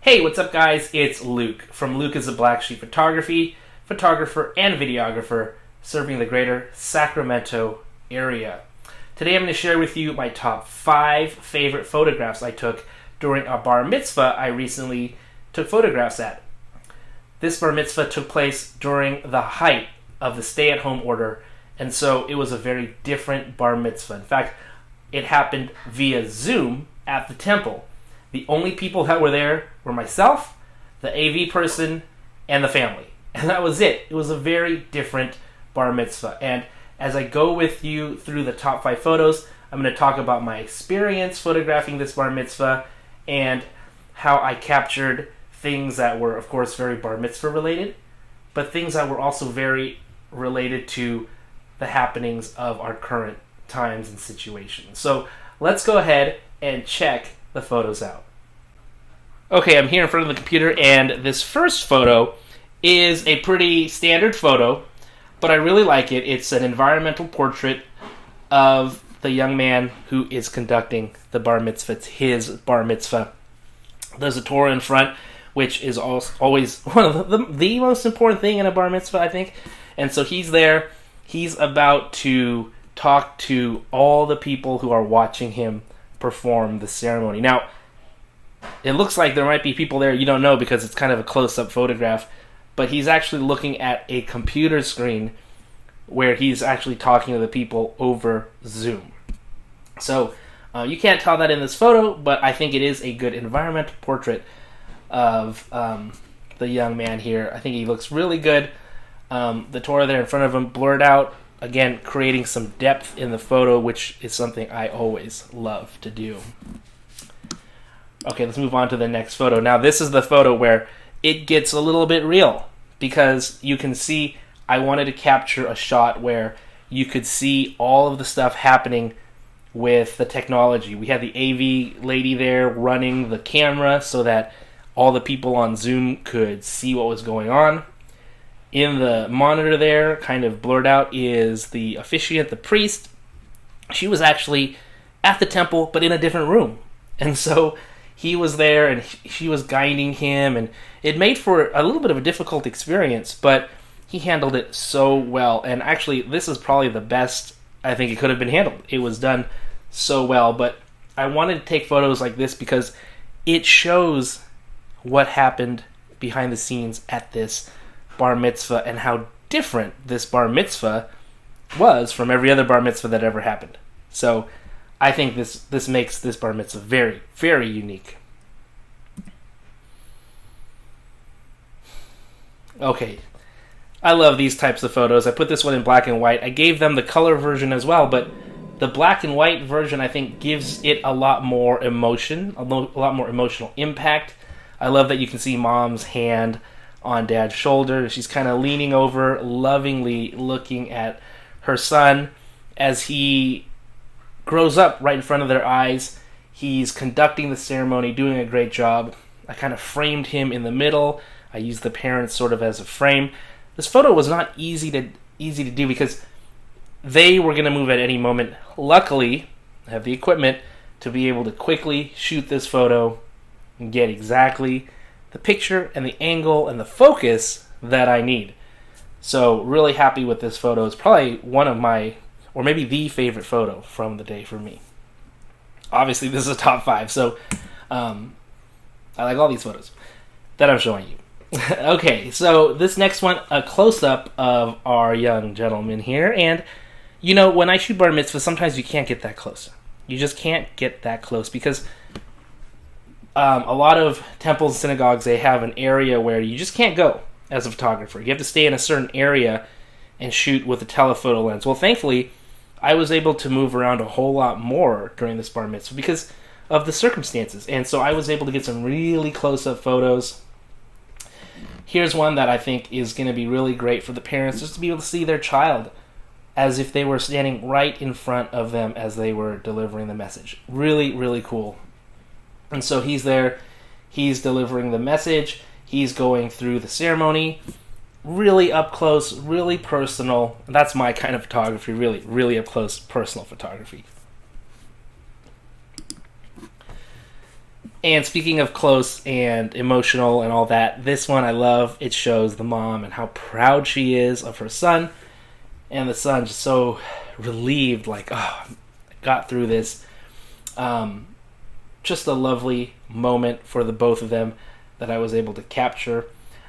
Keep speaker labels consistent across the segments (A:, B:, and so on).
A: Hey, what's up guys? It's Luke from Luke is a Black Sheep Photography, photographer and videographer serving the greater Sacramento area. Today I'm going to share with you my top 5 favorite photographs I took during a bar mitzvah I recently took photographs at. This bar mitzvah took place during the height of the stay-at-home order, and so it was a very different bar mitzvah. In fact, it happened via Zoom at the temple. The only people that were there were myself, the AV person, and the family. And that was it. It was a very different bar mitzvah. And as I go with you through the top 5 photos, I'm going to talk about my experience photographing this bar mitzvah and how I captured things that were, of course, very bar mitzvah related, but things that were also very related to the happenings of our current times and situations. So let's go ahead and check the photos out. Okay, I'm here in front of the computer, and this first photo is a pretty standard photo, but I really like it. It's an environmental portrait of the young man who is conducting the bar mitzvah. It's his bar mitzvah. There's a Torah in front, which is always one of the most important thing in a bar mitzvah, I think. And so he's there. He's about to talk to all the people who are watching him perform the ceremony. Now, it looks like there might be people there you don't know because it's kind of a close-up photograph, but he's actually looking at a computer screen where he's actually talking to the people over Zoom. So you can't tell that in this photo, but I think it is a good environmental portrait of the young man here. I think he looks really good. The Torah there in front of him blurred out, again, creating some depth in the photo, which is something I always love to do. Okay, let's move on to the next photo. Now, this is the photo where it gets a little bit real because you can see I wanted to capture a shot where you could see all of the stuff happening with the technology. We had the AV lady there running the camera so that all the people on Zoom could see what was going on. In the monitor there, kind of blurred out, is the officiant, the priest. She was actually at the temple, but in a different room. And so he was there, and she was guiding him, and it made for a little bit of a difficult experience, but he handled it so well. And actually, this is probably the best I think it could have been handled. It was done so well, but I wanted to take photos like this because it shows what happened behind the scenes at this bar mitzvah and how different this bar mitzvah was from every other bar mitzvah that ever happened. So I think this makes this bar mitzvah very, very unique. Okay, I love these types of photos. I put this one in black and white. I gave them the color version as well, but the black and white version I think gives it a lot more emotion, a lot more emotional impact. I love that you can see mom's hand on dad's shoulder. She's kind of leaning over, lovingly looking at her son as he grows up right in front of their eyes. He's conducting the ceremony, doing a great job. I kind of framed him in the middle. I used the parents sort of as a frame. This photo was not easy to do because they were going to move at any moment. Luckily, I have the equipment to be able to quickly shoot this photo and get exactly the picture and the angle and the focus that I need. So really happy with this photo. It's probably one of my, or maybe the favorite photo from the day for me. Obviously this is a top 5, so I like all these photos that I'm showing you. Okay, so this next one, a close-up of our young gentleman here. And you know, when I shoot bar mitzvah, sometimes you can't get that close. You just can't get that close because a lot of temples and synagogues, they have an area where you just can't go as a photographer. You have to stay in a certain area and shoot with a telephoto lens. Well, thankfully, I was able to move around a whole lot more during this bar mitzvah because of the circumstances. And so I was able to get some really close-up photos. Here's one that I think is going to be really great for the parents, just to be able to see their child as if they were standing right in front of them as they were delivering the message. Really, really cool. And so he's there, he's delivering the message, he's going through the ceremony, really up close, really personal. That's my kind of photography, really, really up close, personal photography. And speaking of close and emotional and all that, this one I love. It shows the mom and how proud she is of her son. And the son just so relieved, like, oh, I got through this. Just a lovely moment for the both of them that I was able to capture.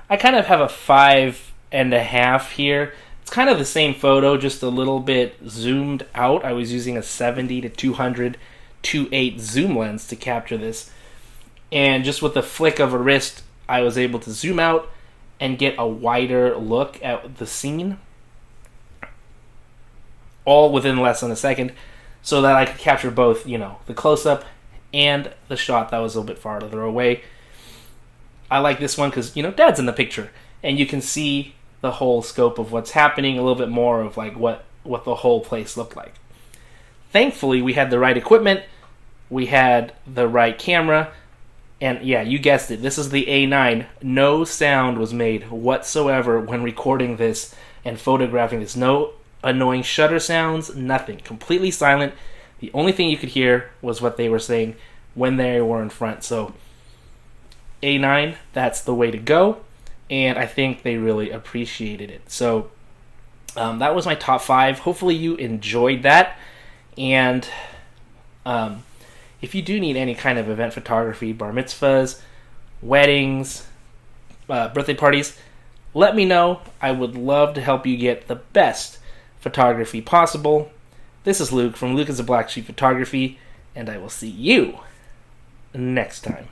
A: I kind of have a 5.5 here. It's kind of the same photo, just a little bit zoomed out. I was using a 70 to 200 2.8 zoom lens to capture this. And just with the flick of a wrist, I was able to zoom out and get a wider look at the scene, all within less than a second, so that I could capture both, the close-up and the shot that was a little bit farther away. I like this one because, Dad's in the picture, and you can see the whole scope of what's happening, a little bit more of like what the whole place looked like. Thankfully, we had the right equipment, we had the right camera, and yeah, you guessed it, this is the A9. No sound was made whatsoever when recording this and photographing this. No annoying shutter sounds, nothing. Completely silent. The only thing you could hear was what they were saying when they were in front. So A9, that's the way to go, and I think they really appreciated it. So that was my top 5. Hopefully you enjoyed that, and if you do need any kind of event photography, bar mitzvahs, weddings, birthday parties, let me know. I would love to help you get the best photography possible. This is Luke from Luke is a Black Sheep Photography, and I will see you next time.